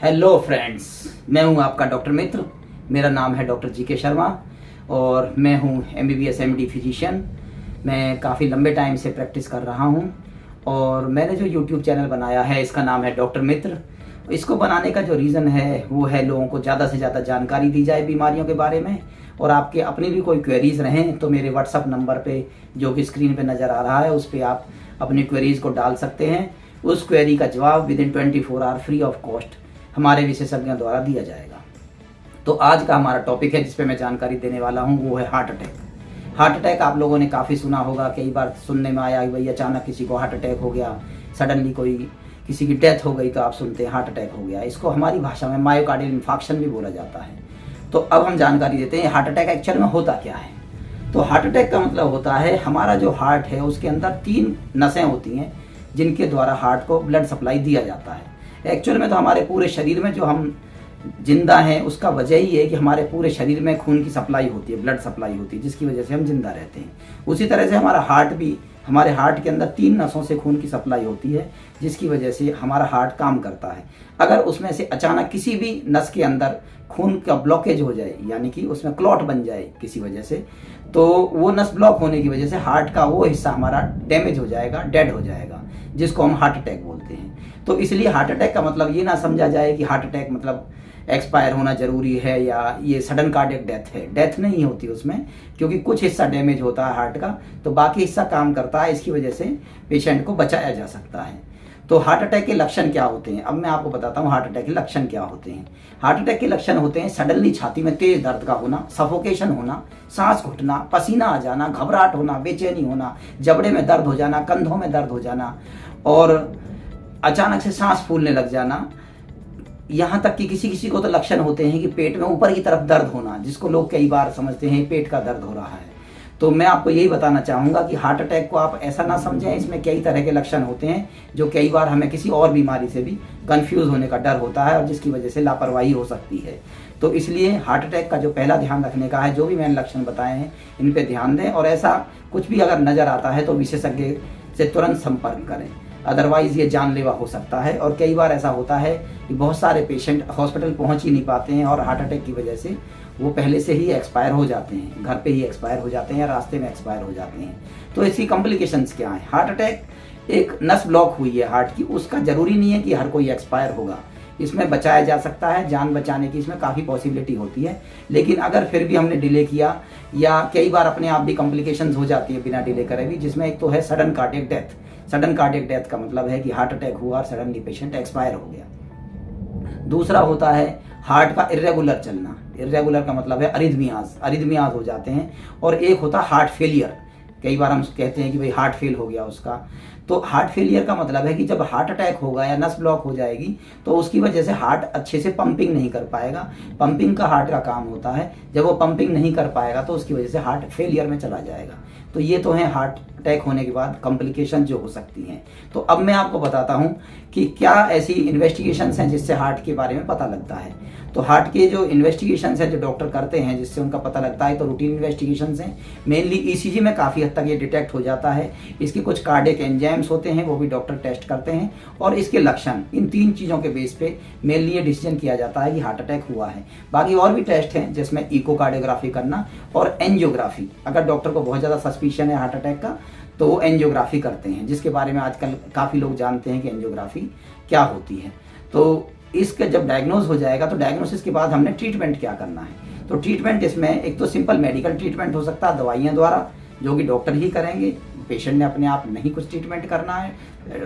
Hello friends, मैं हूं आपका डॉक्टर मित्र। मेरा नाम है डॉक्टर जी के शर्मा और मैं हूं MBBS MD फिजिशियन। मैं काफ़ी लंबे टाइम से प्रैक्टिस कर रहा हूं और मैंने जो यूट्यूब चैनल बनाया है इसका नाम है डॉक्टर मित्र। इसको बनाने का जो रीज़न है वो है लोगों को ज़्यादा से ज़्यादा जानकारी दी जाए बीमारियों के बारे में, और आपके अपनी भी कोई क्वेरीज रहें तो मेरे व्हाट्सअप नंबर पे जो कि स्क्रीन पे नज़र आ रहा है उस पर आप अपनी क्वेरीज को डाल सकते हैं। उस क्वेरी का जवाब with in 24 hour free of cost हमारे विशेषज्ञों द्वारा दिया जाएगा। तो आज का हमारा टॉपिक है जिस पे मैं जानकारी देने वाला हूँ वो है हार्ट अटैक। हार्ट अटैक आप लोगों ने काफ़ी सुना होगा, कई बार सुनने में आया भाई अचानक किसी को हार्ट अटैक हो गया, सडनली कोई किसी की डेथ हो गई तो आप सुनते हैं हार्ट अटैक हो गया। इसको हमारी भाषा में मायोकार्डियल इन्फार्क्शन भी बोला जाता है। तो अब हम जानकारी देते हैं हार्ट अटैक एक्चुअल में होता क्या है। तो हार्ट अटैक का मतलब होता है हमारा जो हार्ट है उसके अंदर 3 नसें होती हैं जिनके द्वारा हार्ट को ब्लड सप्लाई दिया जाता है। एक्चुअल में तो हमारे पूरे शरीर में जो हम जिंदा हैं उसका वजह ही है कि हमारे पूरे शरीर में खून की सप्लाई होती है, ब्लड सप्लाई होती है, जिसकी वजह से हम जिंदा रहते हैं। उसी तरह से हमारा हार्ट भी, हमारे हार्ट के अंदर 3 नसों से खून की सप्लाई होती है जिसकी वजह से हमारा हार्ट काम करता है। अगर उसमें से अचानक किसी भी नस के अंदर खून का ब्लॉकेज हो जाए, यानी कि उसमें क्लॉट बन जाए किसी वजह से, तो वो नस ब्लॉक होने की वजह से हार्ट का वो हिस्सा हमारा डैमेज हो जाएगा, डेड हो जाएगा, जिसको हम हार्ट अटैक बोलते हैं। तो इसलिए हार्ट अटैक का मतलब ये ना समझा जाए कि हार्ट अटैक मतलब एक्सपायर होना जरूरी है या ये सडन कार्डियक डेथ है। डेथ नहीं होती उसमें, क्योंकि कुछ हिस्सा डैमेज होता है हार्ट का, तो बाकी हिस्सा काम करता है। इसकी वजह से पेशेंट को बचाया जा सकता है। तो हार्ट अटैक के लक्षण क्या होते हैं, अब मैं आपको बताता हूँ हार्ट अटैक के लक्षण क्या होते हैं। हार्ट अटैक के लक्षण होते हैं सडनली छाती में तेज दर्द का होना, सफोकेशन होना, सांस घुटना, पसीना आ जाना, घबराहट होना, बेचैनी होना, जबड़े में दर्द हो जाना, कंधों में दर्द हो जाना और अचानक से सांस फूलने लग जाना। यहाँ तक कि किसी किसी को तो लक्षण होते हैं कि पेट में ऊपर की तरफ दर्द होना, जिसको लोग कई बार समझते हैं पेट का दर्द हो रहा है। तो मैं आपको यही बताना चाहूँगा कि हार्ट अटैक को आप ऐसा ना समझें, इसमें कई तरह के लक्षण होते हैं जो कई बार हमें किसी और बीमारी से भी कंफ्यूज होने का डर होता है और जिसकी वजह से लापरवाही हो सकती है। तो इसलिए हार्ट अटैक का जो पहला ध्यान रखने का है, जो भी मैंने लक्षण बताए हैं इन पर ध्यान दें, और ऐसा कुछ भी अगर नज़र आता है तो विशेषज्ञ से तुरंत संपर्क करें, अदरवाइज ये जानलेवा हो सकता है। और कई बार ऐसा होता है कि बहुत सारे पेशेंट हॉस्पिटल पहुंच ही नहीं पाते हैं और हार्ट अटैक की वजह से वो पहले से ही एक्सपायर हो जाते हैं, घर पे ही एक्सपायर हो जाते हैं या रास्ते में एक्सपायर हो जाते हैं। तो इसकी कॉम्प्लिकेशंस क्या हैं। हार्ट अटैक एक नस ब्लॉक हुई है हार्ट की, उसका जरूरी नहीं है कि हर कोई एक्सपायर होगा। इसमें बचाया जा सकता है, जान बचाने की इसमें काफ़ी पॉसिबिलिटी होती है। लेकिन अगर फिर भी हमने डिले किया या कई बार अपने आप भी कॉम्प्लिकेशंस हो जाती है बिना डिले करे भी, जिसमें एक तो है sudden cardiac death. Sudden cardiac death का मतलब है कि हार्ट अटैक हुआ और सडनली पेशेंट एक्सपायर हो गया। दूसरा होता है हार्ट का इर्रेगुलर चलना। इर्रेगुलर का मतलब है अरिथमियाज हो जाते हैं। और एक होता है हार्ट फेलियर। कई बार हम कहते हैं कि भाई हार्ट फेल हो गया उसका। तो हार्ट फेलियर का मतलब है कि जब हार्ट अटैक होगा या नस ब्लॉक हो जाएगी तो उसकी वजह से हार्ट अच्छे से पंपिंग नहीं कर पाएगा। पंपिंग का हार्ट का काम होता है, जब वो पंपिंग नहीं कर पाएगा तो उसकी वजह से हार्ट फेलियर में चला जाएगा। तो ये तो है हार्ट अटैक होने के बाद कॉम्प्लिकेशन जो हो सकती हैं। तो अब मैं आपको बताता हूँ कि क्या ऐसी इन्वेस्टिगेशंस हैं जिससे हार्ट के बारे में पता लगता है। तो हार्ट के जो इन्वेस्टिगेशंस हैं जो डॉक्टर करते हैं जिससे उनका पता लगता है, तो रूटीन इन्वेस्टिगेशंस हैं। मेनली ECG में काफ़ी हद तक ये डिटेक्ट हो जाता है। इसके कुछ कार्डियक एंजाइम्स होते हैं, वो भी डॉक्टर टेस्ट करते हैं। और इसके लक्षण, इन 3 चीज़ों के बेस पे मेनली ये डिसीजन किया जाता है कि हार्ट अटैक हुआ है। बाकी और भी टेस्ट हैं जिसमें इकोकार्डियोग्राफी करना और एंजियोग्राफी। अगर डॉक्टर को बहुत ज़्यादा सस्पिशन है हार्ट अटैक का तो वो एंजियोग्राफी करते हैं, जिसके बारे में आजकल काफ़ी लोग जानते हैं कि एंजियोग्राफी क्या होती है। तो इसका जब डायग्नोज हो जाएगा तो डायग्नोसिस के बाद हमने ट्रीटमेंट क्या करना है। तो ट्रीटमेंट इसमें एक तो सिंपल मेडिकल ट्रीटमेंट हो सकता है दवाइयों द्वारा, जो कि डॉक्टर ही करेंगे। पेशेंट ने अपने आप नहीं कुछ ट्रीटमेंट करना है,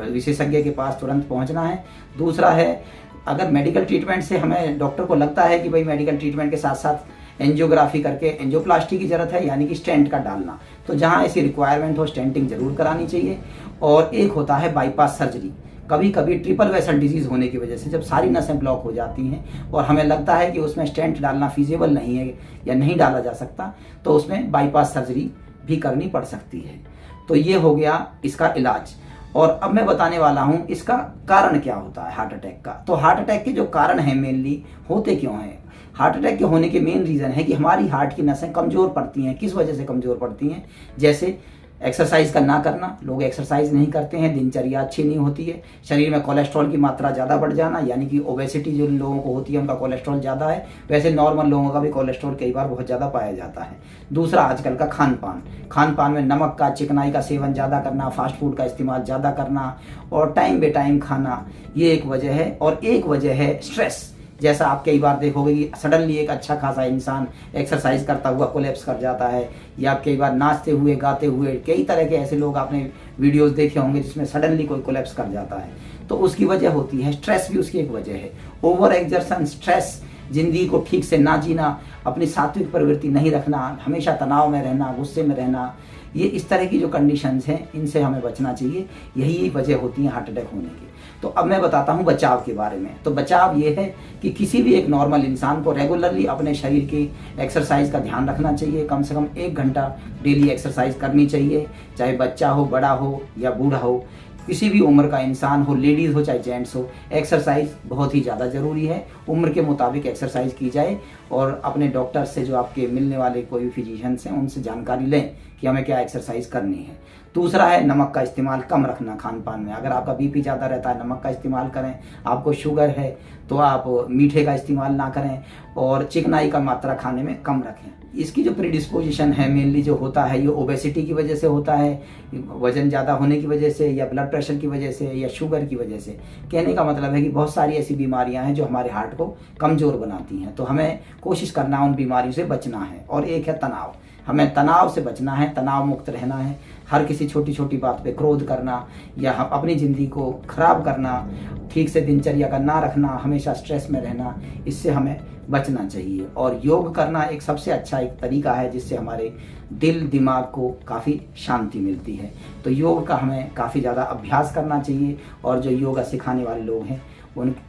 विशेषज्ञ के पास तुरंत पहुंचना है। दूसरा है अगर मेडिकल ट्रीटमेंट से हमें डॉक्टर को लगता है कि भाई मेडिकल ट्रीटमेंट के साथ साथ एंजियोग्राफी करके एंजियोप्लास्टी की जरूरत है, यानी कि स्टेंट का डालना, तो जहाँ ऐसी रिक्वायरमेंट हो स्टेंटिंग जरूर करानी चाहिए। और एक होता है बाईपास सर्जरी। कभी कभी ट्रिपल वेसल डिजीज होने की वजह से जब सारी नसें ब्लॉक हो जाती हैं और हमें लगता है कि उसमें स्टेंट डालना फीजिबल नहीं है या नहीं डाला जा सकता, तो उसमें बाईपास सर्जरी भी करनी पड़ सकती है। तो ये हो गया इसका इलाज। और अब मैं बताने वाला हूँ इसका कारण क्या होता है हार्ट अटैक का। तो हार्ट अटैक के जो कारण हैं मेनली होते क्यों हैं। हार्ट अटैक के होने के मेन रीज़न है कि हमारी हार्ट की नसें कमज़ोर पड़ती हैं। किस वजह से कमज़ोर पड़ती हैं, जैसे एक्सरसाइज का ना करना, लोग एक्सरसाइज नहीं करते हैं, दिनचर्या अच्छी नहीं होती है, शरीर में कोलेस्ट्रॉल की मात्रा ज़्यादा बढ़ जाना, यानी कि ओबेसिटी जो लोगों को होती है उनका कोलेस्ट्रॉल ज़्यादा है, वैसे नॉर्मल लोगों का भी कोलेस्ट्रॉल कई बार बहुत ज़्यादा पाया जाता है। दूसरा, आजकल का खान पान में नमक का, चिकनाई का सेवन ज़्यादा करना, फास्ट फूड का इस्तेमाल ज़्यादा करना और टाइम बे टाइम खाना, ये एक वजह है। और एक वजह है स्ट्रेस। जैसा आप कई बार देखोगे कि सडनली एक अच्छा खासा इंसान एक्सरसाइज करता हुआ कोलैप्स कर जाता है, या कई बार नाचते हुए गाते हुए, कई तरह के ऐसे लोग आपने वीडियोस देखे होंगे जिसमें सडनली कोई कोलैप्स कर जाता है। तो उसकी वजह होती है स्ट्रेस, भी उसकी एक वजह है। ओवर एक्सर्शन, स्ट्रेस, जिंदगी को ठीक से ना जीना, अपनी सात्विक प्रवृत्ति नहीं रखना, हमेशा तनाव में रहना, गुस्से में रहना, ये इस तरह की जो कंडीशंस हैं इनसे हमें बचना चाहिए। यही वजह होती है हार्ट अटैक होने की। तो अब मैं बताता हूँ बचाव के बारे में। तो बचाव ये है कि किसी भी एक नॉर्मल इंसान को रेगुलरली अपने शरीर की एक्सरसाइज का ध्यान रखना चाहिए। कम से कम 1 घंटा डेली एक्सरसाइज करनी चाहिए, चाहे बच्चा हो, बड़ा हो या बूढ़ा हो, किसी भी उम्र का इंसान हो, लेडीज़ हो चाहे जेंट्स हो, एक्सरसाइज बहुत ही ज़्यादा ज़रूरी है। उम्र के मुताबिक एक्सरसाइज की जाए और अपने डॉक्टर से, जो आपके मिलने वाले कोई भी फिजिशियंस हैं, उनसे जानकारी लें कि हमें क्या एक्सरसाइज करनी है। दूसरा है नमक का इस्तेमाल कम रखना खान पान में। अगर आपका बीपी ज़्यादा रहता है, नमक का इस्तेमाल करें। आपको शुगर है तो आप मीठे का इस्तेमाल ना करें और चिकनाई का मात्रा खाने में कम रखें। इसकी जो प्रीडिस्पोजिशन है मेनली जो होता है, ये ओबेसिटी की वजह से होता है, वजन ज़्यादा होने की वजह से, या ब्लड प्रेशर की वजह से, या शुगर की वजह से। कहने का मतलब है कि बहुत सारी ऐसी बीमारियां हैं जो हमारे हार्ट को कमज़ोर बनाती हैं। तो हमें कोशिश करना है उन बीमारियों से बचना है। और एक है तनाव, हमें तनाव से बचना है, तनाव मुक्त रहना है। हर किसी छोटी छोटी बात पे क्रोध करना या अपनी ज़िंदगी को ख़राब करना, ठीक से दिनचर्या का ना रखना, हमेशा स्ट्रेस में रहना, इससे हमें बचना चाहिए। और योग करना एक सबसे अच्छा एक तरीका है जिससे हमारे दिल दिमाग को काफ़ी शांति मिलती है। तो योग का हमें काफ़ी ज़्यादा अभ्यास करना चाहिए और जो योगा सिखाने वाले लोग हैं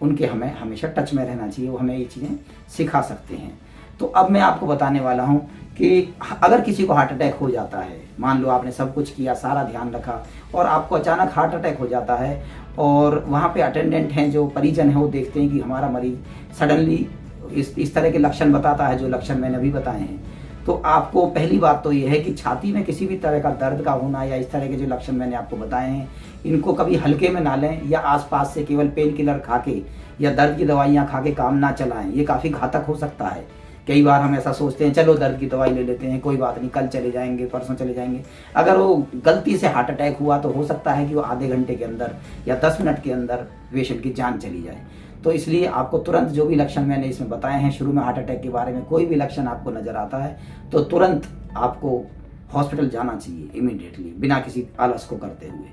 उनके हमें हमेशा टच में रहना चाहिए, वो हमें ये चीज़ें सिखा सकते हैं। तो अब मैं आपको बताने वाला हूँ कि अगर किसी को हार्ट अटैक हो जाता है, मान लो आपने सब कुछ किया, सारा ध्यान रखा और आपको अचानक हार्ट अटैक हो जाता है और वहाँ पे अटेंडेंट हैं, जो परिजन हैं, वो देखते हैं कि हमारा मरीज सडनली इस तरह के लक्षण बताता है जो लक्षण मैंने अभी बताए हैं, तो आपको पहली बात तो ये है कि छाती में किसी भी तरह का दर्द का होना या इस तरह के जो लक्षण मैंने आपको बताए हैं, इनको कभी हल्के में ना लें या आसपास से केवल पेन किलर खा के या दर्द की दवाइयाँ खा के काम ना चलाएं। ये काफ़ी घातक हो सकता है। कई बार हम ऐसा सोचते हैं चलो दर्द की दवाई ले लेते हैं, कोई बात नहीं, कल चले जाएंगे, परसों चले जाएंगे। अगर वो गलती से हार्ट अटैक हुआ तो हो सकता है कि वो आधे घंटे के अंदर या 10 मिनट के अंदर पेशेंट की जान चली जाए। तो इसलिए आपको तुरंत जो भी लक्षण मैंने इसमें बताए हैं शुरू में हार्ट अटैक के बारे में, कोई भी लक्षण आपको नज़र आता है तो तुरंत आपको हॉस्पिटल जाना चाहिए इमीडिएटली, बिना किसी आलस को करते हुए।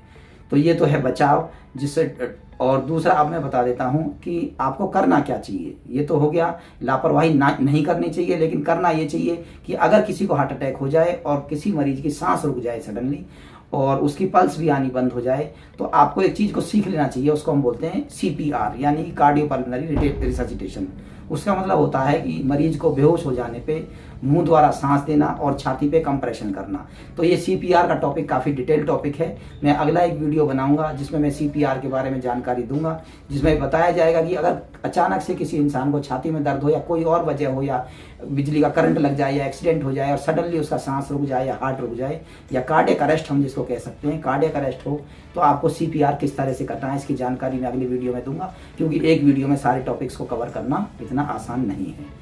तो ये तो है बचाव जिससे। और दूसरा अब मैं बता देता हूँ कि आपको करना क्या चाहिए। ये तो हो गया, लापरवाही नहीं करनी चाहिए, लेकिन करना ये चाहिए कि अगर किसी को हार्ट अटैक हो जाए और किसी मरीज की सांस रुक जाए सडनली और उसकी पल्स भी आनी बंद हो जाए, तो आपको एक चीज़ को सीख लेना चाहिए, उसको हम बोलते हैं CPR यानी कार्डियोपल्मोनरी रिससिटेशन। उसका मतलब होता है कि मरीज को बेहोश हो जाने पे मुंह द्वारा सांस देना और छाती पे कंप्रेशन करना। तो ये CPR का टॉपिक काफ़ी डिटेल टॉपिक है। मैं अगला एक वीडियो बनाऊंगा जिसमें मैं CPR के बारे में जानकारी दूंगा, जिसमें बताया जाएगा कि अगर अचानक से किसी इंसान को छाती में दर्द हो या कोई और वजह हो या बिजली का करंट लग जाए या एक्सीडेंट हो जाए और सडनली उसका सांस रुक जाए या हार्ट रुक जाए या कार्डियक अरेस्ट हम जिसको कह सकते हैं, कार्डियक अरेस्ट हो, तो आपको CPR किस तरह से करना है इसकी जानकारी मैं अगली वीडियो में दूंगा, क्योंकि एक वीडियो में सारे टॉपिक्स को कवर करना इतना आसान नहीं है।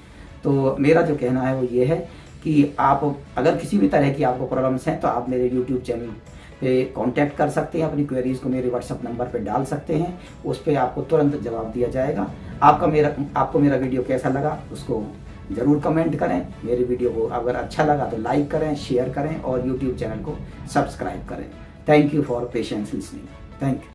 तो मेरा जो कहना है वो ये है कि आप अगर किसी भी तरह की आपको प्रॉब्लम्स हैं तो आप मेरे YouTube चैनल पे कांटेक्ट कर सकते हैं, अपनी क्वेरीज को मेरे WhatsApp नंबर पे डाल सकते हैं, उस पर आपको तुरंत जवाब दिया जाएगा। आपको मेरा वीडियो कैसा लगा उसको ज़रूर कमेंट करें। मेरे वीडियो को अगर अच्छा लगा तो लाइक करें, शेयर करें और YouTube चैनल को सब्सक्राइब करें। Thank you for patience listening. Thank you.